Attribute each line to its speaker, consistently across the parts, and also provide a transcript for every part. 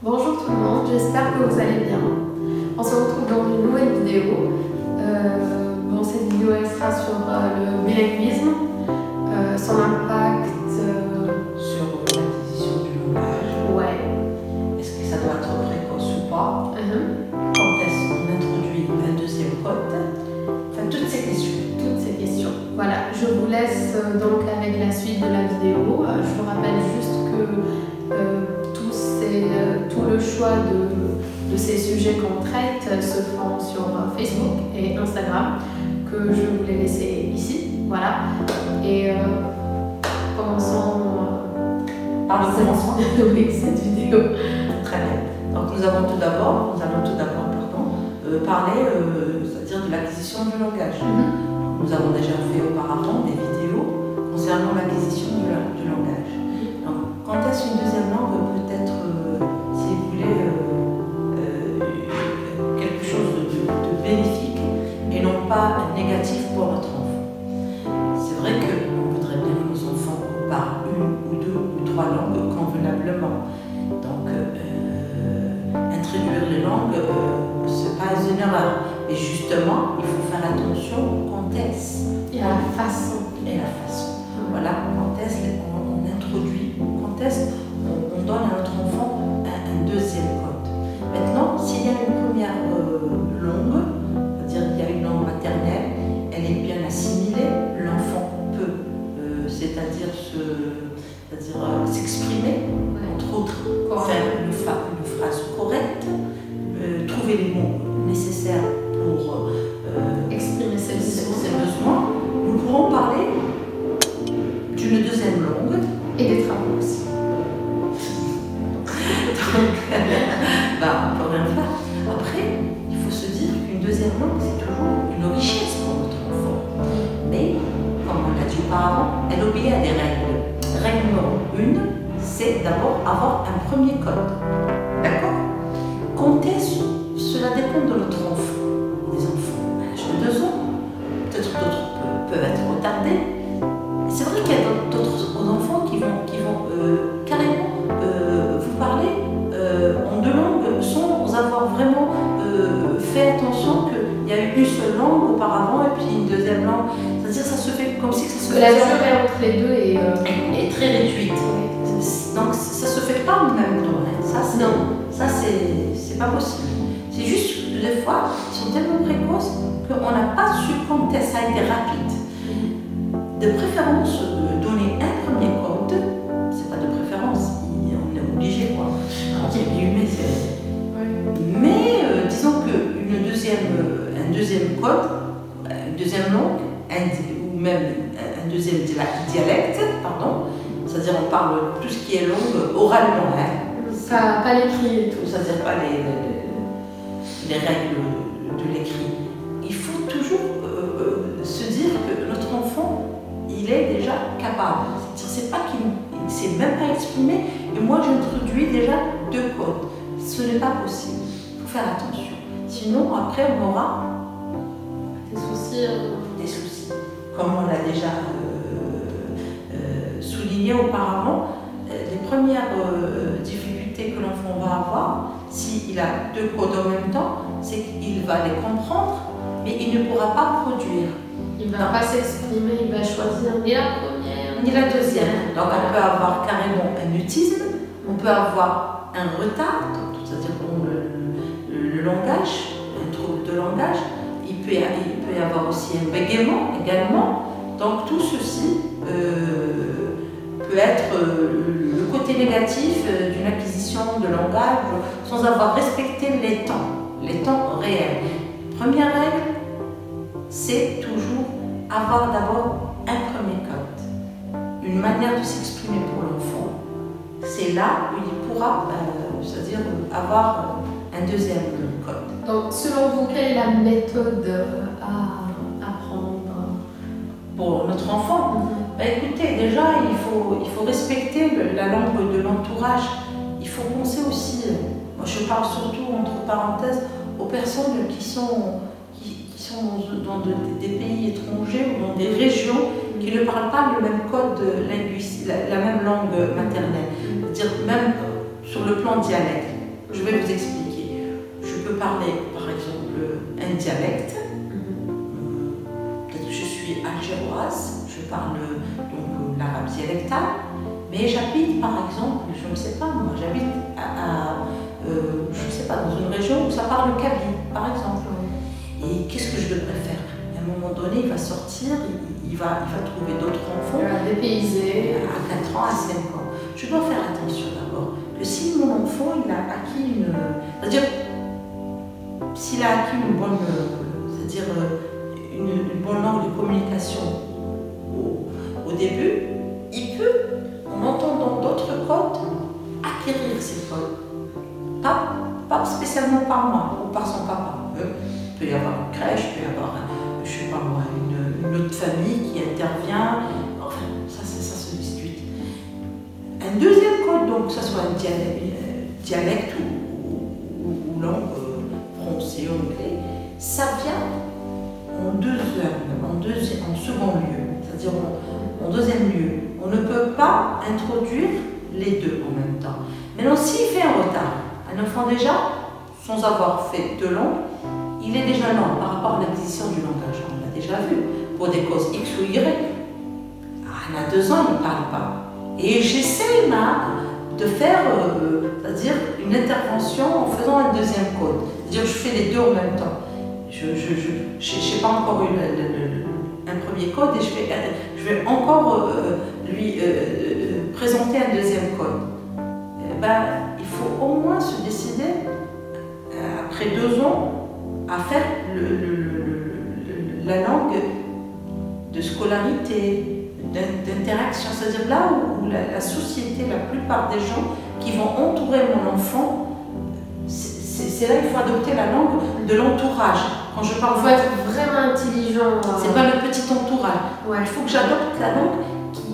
Speaker 1: Bonjour tout le monde, j'espère que vous allez bien. On se retrouve dans une nouvelle vidéo. Cette vidéo elle sera sur le bilinguisme, son impact
Speaker 2: sur l'acquisition du langage.
Speaker 1: Ouais.
Speaker 2: Est-ce que ça doit être précoce ou pas? Quand est-ce qu'on introduit un deuxième code? Enfin, toutes ces questions.
Speaker 1: Toutes ces questions. Voilà, je vous laisse donc avec la suite de la vidéo. Je vous rappelle juste que tout le choix de ces sujets qu'on traite se font sur Facebook et Instagram, que je vous l'ai laissé ici. Voilà. Et commençons
Speaker 2: par le commencement.
Speaker 1: Oui, cette vidéo.
Speaker 2: Très bien. Donc nous allons tout d'abord, parler, c'est-à-dire de l'acquisition du langage. Nous avons déjà fait auparavant des vidéos concernant l'acquisition du langage. Donc, quand est-ce une deuxième langue peut être, si vous voulez, quelque chose de bénéfique et non pas négatif pour notre enfant? C'est vrai qu'on voudrait bien que nos enfants parlent une ou deux ou trois langues convenablement. Donc, introduire les langues, c'est pas une erreur. Et justement, il faut faire attention quand est-ce.
Speaker 1: Et à la façon.
Speaker 2: Et la façon. Voilà, quand est-ce qu'on introduit, quand est-ce qu'on donne à notre enfant un deuxième code. Maintenant, s'il y a une première langue, c'est-à-dire qu'il y a une langue maternelle, elle est bien assimilée, l'enfant peut, c'est-à-dire s'exprimer, entre autres, faire une phrase correcte, trouver les mots nécessaires pour
Speaker 1: exprimer ses
Speaker 2: besoins. Nous pourrons parler d'une deuxième langue.
Speaker 1: Et des travaux aussi.
Speaker 2: Donc, on peut rien faire. Après, il faut se dire qu'une deuxième langue, c'est toujours une richesse pour notre enfant. Mais, comme on l'a dit auparavant, elle obéit à des règles. Règle numéro 1, c'est d'abord avoir un premier code. D'accord? Quand est-ce, cela dépend de notre enfant. Les enfants à l'âge de 2 ans, peut-être d'autres peuvent être retardés. C'est vrai qu'il y a d'autres enfants qui vont carrément vous parler en deux langues sans avoir vraiment fait attention qu'il y a eu une seule langue auparavant et puis une deuxième langue. C'est-à-dire ça se fait comme si ça se faisait.
Speaker 1: La durée entre les deux
Speaker 2: est très réduite. Donc ça se fait pas en même temps. Ça c'est pas possible. C'est juste que des fois, ils sont tellement précoces qu'on n'a pas su quand ça a été rapide. De préférence, donner un premier code, c'est pas de préférence, on est obligé quoi. Mais disons qu'un deuxième code, une deuxième langue, ou même un deuxième dialecte, pardon, c'est-à-dire on parle tout ce qui est langue oralement,
Speaker 1: pas l'écrit et tout.
Speaker 2: C'est-à-dire pas les règles de l'écrit. Il faut toujours se dire que notre enfant, il est déjà capable. C'est pas qu'il ne sait même pas exprimer, et moi j'introduis déjà 2 codes. Ce n'est pas possible. Il faut faire attention. Sinon, après, on aura
Speaker 1: des soucis.
Speaker 2: Comme on l'a déjà souligné auparavant, les premières difficultés que l'enfant va avoir, s'il a 2 codes en même temps, c'est qu'il va les comprendre, mais il ne pourra pas produire.
Speaker 1: Il ne va pas s'exprimer, il va choisir ni la première,
Speaker 2: ni la deuxième. Donc on peut avoir carrément un mutisme, on peut avoir un retard, c'est-à-dire le langage, un trouble de langage, il peut y avoir aussi un bégaiement également. Donc tout ceci peut être le côté négatif d'une acquisition de langage sans avoir respecté les temps réels. Première règle, c'est toujours avoir d'abord un premier code, une manière de s'exprimer pour l'enfant. C'est là où il pourra, c'est-à-dire avoir un deuxième code.
Speaker 1: Donc, selon vous, quelle est la méthode à apprendre
Speaker 2: pour notre enfant? Écoutez, déjà, il faut respecter la langue de l'entourage. Il faut penser aussi, moi je parle surtout entre parenthèses, aux personnes qui sont dans des pays étrangers ou dans des régions qui ne parlent pas le même code linguistique, la même langue maternelle. C'est-à-dire même sur le plan dialecte. Je vais vous expliquer. Je peux parler, par exemple, un dialecte. Peut-être que je suis algéroise, je parle donc l'arabe dialectal, mais j'habite, par exemple, je ne sais pas moi, j'habite je ne sais pas, dans une région où ça parle le kabyle, par exemple. Et qu'est-ce que je devrais faire? À un moment donné, il va sortir, il va trouver d'autres enfants.
Speaker 1: Dépayser.
Speaker 2: À 4 ans, à 5 ans. Je dois faire attention d'abord que si mon enfant il a acquis une. C'est-à-dire, s'il a acquis une bonne. C'est-à-dire une bonne langue de communication au début, il peut, en entendant d'autres codes, acquérir ces codes. Pas spécialement par moi ou par son papa. Il peut y avoir une crèche, il peut y avoir, je sais pas moi, une autre famille qui intervient. Enfin, ça se discute. Un deuxième code, donc que ce soit un dialecte ou langue français ou anglais, ça vient en second lieu, c'est-à-dire en deuxième lieu. On ne peut pas introduire les deux en même temps. Maintenant, s'il fait un retard, un enfant déjà, sans avoir fait de langue, il est déjà lent par rapport à l'acquisition du langage. On l'a déjà vu, pour des causes X ou Y. Il a 2 ans, il ne parle pas. Et j'essaie de faire, c'est-à-dire une intervention en faisant un deuxième code. C'est-à-dire je fais les deux en même temps. Je n'ai pas encore eu un premier code et je vais encore lui présenter un deuxième code. Il faut au moins se décider, après 2 ans, à faire la langue de scolarité, d'interaction. C'est-à-dire là où la société, la plupart des gens qui vont entourer mon enfant, c'est là qu'il faut adopter la langue de l'entourage. Quand je parle,
Speaker 1: il faut être vraiment intelligent.
Speaker 2: C'est pas le petit entourage.
Speaker 1: Ouais.
Speaker 2: Il faut que j'adopte la langue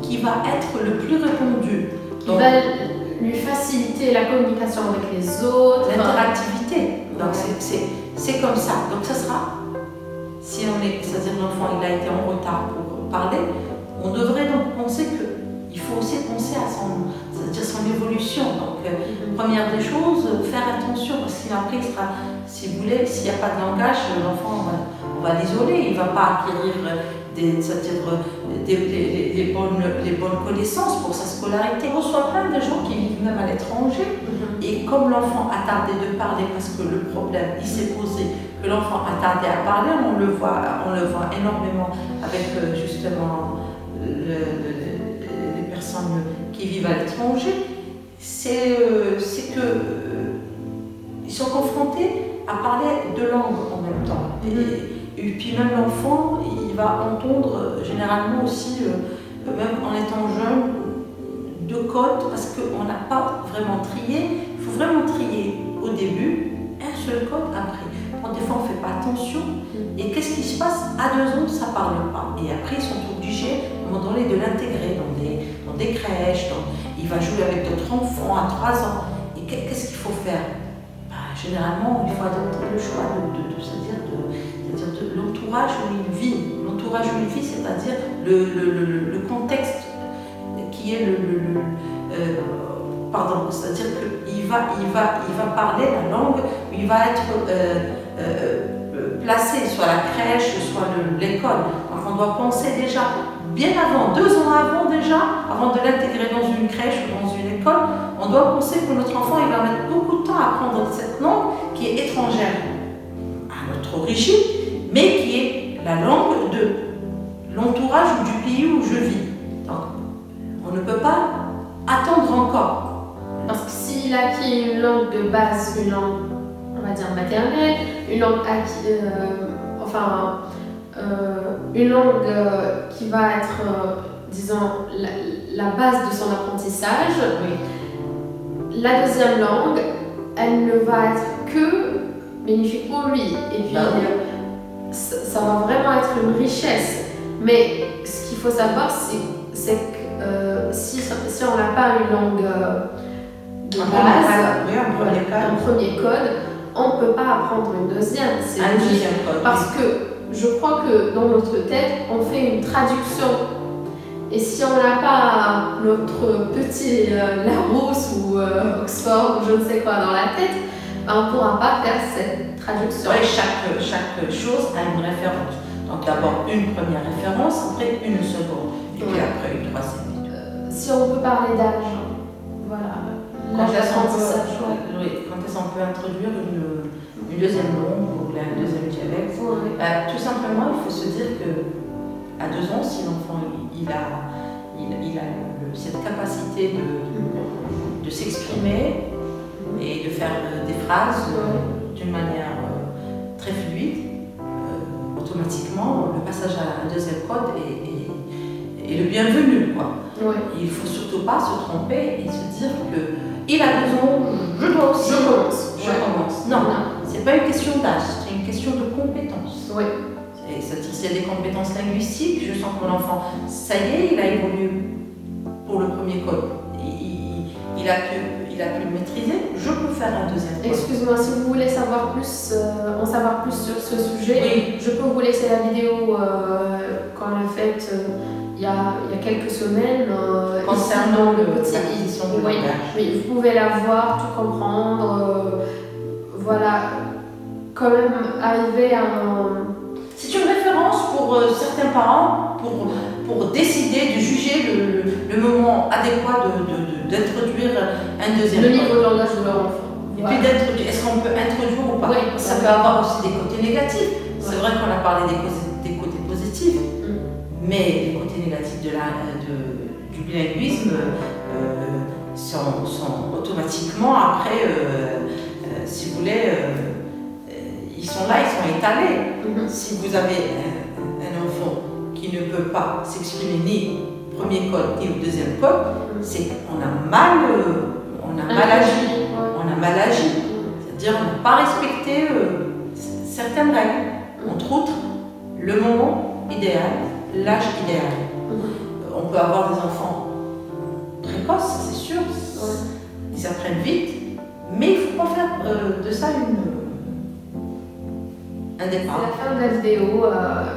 Speaker 2: qui va être le plus répandue.
Speaker 1: Qui va lui faciliter la communication avec les autres.
Speaker 2: L'interactivité. Donc
Speaker 1: ouais.
Speaker 2: c'est comme ça. Donc ça sera, si on est, c'est-à-dire l'enfant il a été en retard pour parler, on devrait donc penser qu'il faut aussi penser à son évolution. Donc première des choses, faire attention parce qu'après il sera, si vous voulez, s'il n'y a pas de langage, l'enfant on va l'isoler, il ne va pas acquérir les bonnes connaissances pour sa scolarité. On reçoit plein de gens qui vivent même à l'étranger et comme l'enfant a tardé de parler parce que le problème il s'est posé, que l'enfant a tardé à parler, on le voit énormément avec justement les personnes qui vivent à l'étranger, c'est que ils sont confrontés à parler 2 langues en même temps. Et puis même l'enfant, il va entendre généralement aussi, même en étant jeune, 2 codes parce qu'on n'a pas vraiment trié. Il faut vraiment trier au début, un seul code après. Bon, des fois on ne fait pas attention. Et qu'est-ce qui se passe? À 2 ans, ça ne parle pas. Et après ils sont obligés, à un moment donné, de l'intégrer dans des crèches. Il va jouer avec d'autres enfants à 3 ans. Et qu'est-ce qu'il faut faire? Généralement, il faut adopter le choix c'est-à-dire de l'entourage où il vit. L'entourage où il vit, c'est-à-dire le contexte qui est pardon, c'est-à-dire qu'il va parler la langue, il va être placé soit à la crèche, soit l'école. Donc on doit penser déjà bien avant, 2 ans avant déjà, avant de l'intégrer dans une crèche ou dans une école, on doit penser que notre enfant il va mettre beaucoup de temps à apprendre cette langue qui est étrangère à notre origine, mais qui est la langue de l'entourage ou du pays où je vis. Donc, on ne peut pas attendre encore.
Speaker 1: Parce que s'il a acquis une langue de base, une langue, on va dire maternelle, une langue une langue qui va être, disons, la base de son apprentissage, oui. La deuxième langue, elle ne va être que bénéfique pour lui. Et puis, ça va vraiment être une richesse. Mais ce qu'il faut savoir, c'est que si on n'a pas une langue de base, un premier code, on ne peut pas apprendre une deuxième. C'est un deuxième code. Parce que je crois que dans notre tête, on fait une traduction. Et si on n'a pas notre petit Larousse ou Oxford, je ne sais quoi dans la tête, on ne pourra pas faire cette traduction.
Speaker 2: Ouais, chaque chose a une référence. Donc d'abord une première référence, après une seconde, et puis après une troisième.
Speaker 1: Si on peut parler d'âge, voilà.
Speaker 2: Quand est-ce qu'on peut introduire une deuxième langue ou un deuxième dialecte? Tout simplement, il faut se dire qu'à 2 ans, si l'enfant il a cette capacité de s'exprimer et de faire des phrases d'une manière très fluide, automatiquement, le passage à un deuxième code est le bienvenu, quoi. Il ne faut surtout pas se tromper et se dire qu'il a 2 ans, je dois aussi. Je commence. Non, c'est pas une question d'âge, c'est une question de compétence. C'est-à-dire s'il y a des compétences linguistiques, je sens que mon enfant, ça y est, il a évolué pour le premier code. Il a pu le maîtriser, je peux faire un deuxième code.
Speaker 1: Excuse-moi, si vous voulez en savoir plus sur ce sujet, je peux vous laisser la vidéo qu'on a faite il y a quelques semaines
Speaker 2: concernant
Speaker 1: le petit. Mais vous pouvez la voir, tout comprendre, voilà, quand même arriver à
Speaker 2: C'est une référence pour certains parents pour décider de juger le moment adéquat d'introduire un deuxième
Speaker 1: le niveau de langage de leur enfant.
Speaker 2: Et puis est-ce qu'on peut introduire ou pas? Ça peut avoir aussi des côtés négatifs. C'est vrai qu'on a parlé des côtés positifs, mais les côtés négatifs du bilinguisme sont automatiquement après, si vous voulez, ils sont là, ils sont étalés. Si vous avez un enfant qui ne peut pas s'exprimer ni au premier code ni au deuxième code, c'est qu'on a mal agi. On a mal agi. C'est-à-dire qu'on n'a pas respecté certaines règles. Entre autres, le moment idéal, l'âge idéal. On peut avoir des enfants précoces, c'est sûr. Ils apprennent vite, mais il ne faut pas faire de ça un départ.
Speaker 1: C'est la fin de la vidéo.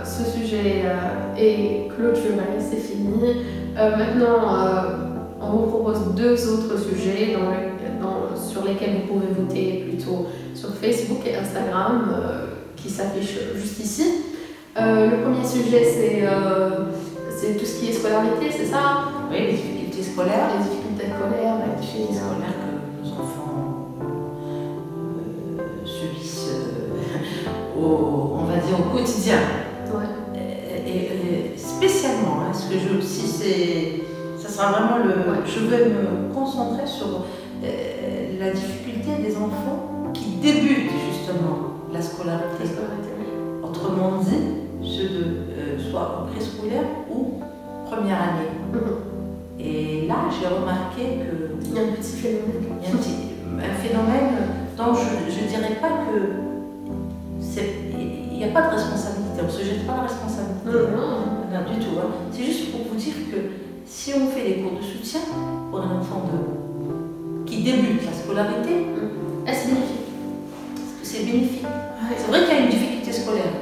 Speaker 1: Ce sujet est clôturé, c'est fini. Maintenant, on vous propose 2 autres sujets sur lesquels vous pouvez voter plutôt sur Facebook et Instagram qui s'affichent juste ici. Le premier sujet, c'est tout ce qui est scolarité, c'est ça?
Speaker 2: Oui, les difficultés scolaires.
Speaker 1: Les difficultés scolaires,
Speaker 2: que nos enfants subissent on va dire au quotidien. Et spécialement, ça sera vraiment je vais me concentrer sur la difficulté des enfants qui débutent justement la scolarité. Autrement dit, ceux soit au préscolaire ou première année. Et là, j'ai remarqué
Speaker 1: il y a un petit phénomène.
Speaker 2: Il y a un phénomène dont je ne dirais pas que il n'y a pas de responsabilité, on ne se jette pas la responsabilité. Non, du tout. C'est juste pour vous dire que si on fait des cours de soutien pour un enfant qui débute la scolarité,
Speaker 1: est-ce bénéfique?
Speaker 2: Est-ce que c'est bénéfique? C'est vrai qu'il y a une difficulté scolaire.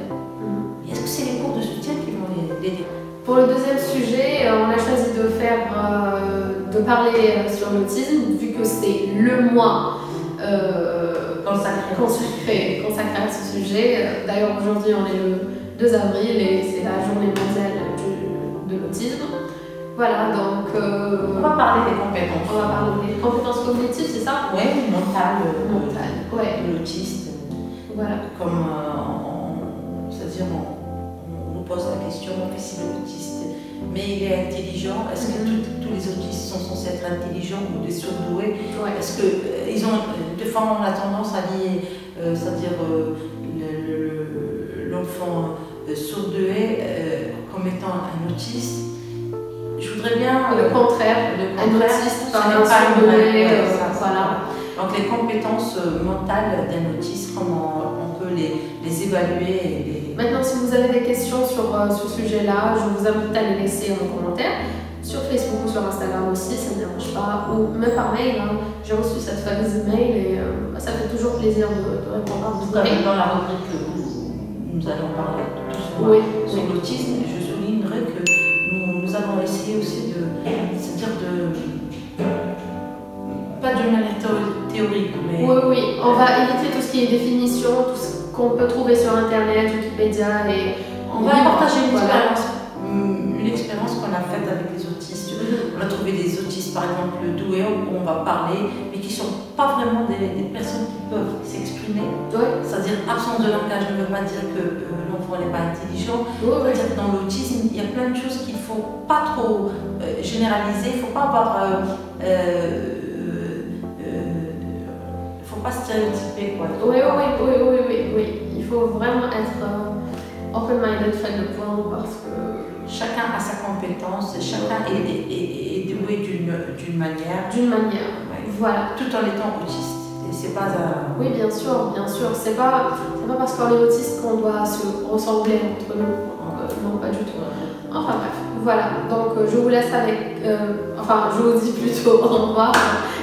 Speaker 2: Mais est-ce que c'est les cours de soutien qui vont l'aider?
Speaker 1: Pour le deuxième sujet, on a choisi de parler sur l'autisme, vu que c'est le mois consacré à ce sujet. D'ailleurs, aujourd'hui, on est le 2 avril et c'est la journée mondiale de l'autisme. Voilà, donc...
Speaker 2: on va parler des compétences.
Speaker 1: On va parler des compétences cognitives, c'est ça?
Speaker 2: Oui, mentales.
Speaker 1: De
Speaker 2: l'autiste.
Speaker 1: Voilà.
Speaker 2: Comme, c'est-à-dire, on nous pose la question, qu'est-ce que c'est l'autiste? Mais il est intelligent. Est-ce que tous les autistes sont censés être intelligents ou des surdoués? Est-ce que des fois on a tendance à lier, c'est-à-dire l'enfant surdoué comme étant un autiste? Je voudrais bien
Speaker 1: le contraire, un autiste par un surdoué. Voilà.
Speaker 2: Donc les compétences mentales d'un autiste, comment on peut les évaluer
Speaker 1: Maintenant, si vous avez des questions sur ce sujet-là, je vous invite à les laisser en commentaire. Sur Facebook ou sur Instagram aussi, ça ne me dérange pas. Ou même par mail, j'ai reçu cette fameuse mail et ça fait toujours plaisir de répondre à vos mails.
Speaker 2: Dans la rubrique où nous allons parler tout sur l'autisme, je soulignerai que nous allons essayer aussi c'est-à-dire pas d'une manière théorique, mais...
Speaker 1: Oui, On va éviter tout ce qui est définition, tout ce qu'on peut trouver sur Internet, Wikipédia et...
Speaker 2: On va partager
Speaker 1: voilà.
Speaker 2: une expérience qu'on a faite avec les autistes. On a trouvé des autistes, par exemple, doués, où on va parler, mais qui ne sont pas vraiment des personnes qui peuvent s'exprimer.
Speaker 1: Ouais.
Speaker 2: C'est-à-dire, absence de langage ne veut pas dire que l'enfant n'est pas intelligent.
Speaker 1: Ouais.
Speaker 2: C'est-à-dire que dans l'autisme, il y a plein de choses qu'il ne faut pas trop généraliser. Il ne faut pas avoir... faut pas stéréotyper, quoi.
Speaker 1: Oui. Il faut vraiment être open-minded, fait le point, parce que
Speaker 2: chacun a sa compétence, chacun est doué d'une manière.
Speaker 1: D'une manière,
Speaker 2: ouais.
Speaker 1: Voilà.
Speaker 2: Tout en étant autiste. Et c'est pas un...
Speaker 1: Oui, bien sûr. C'est pas parce qu'on est autiste qu'on doit se ressembler entre nous. Non, pas du tout. Enfin bref, voilà. Donc je vous laisse avec... je vous dis plutôt au revoir.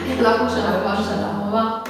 Speaker 1: Et à la prochaine fois, Inch'Allah. Au revoir.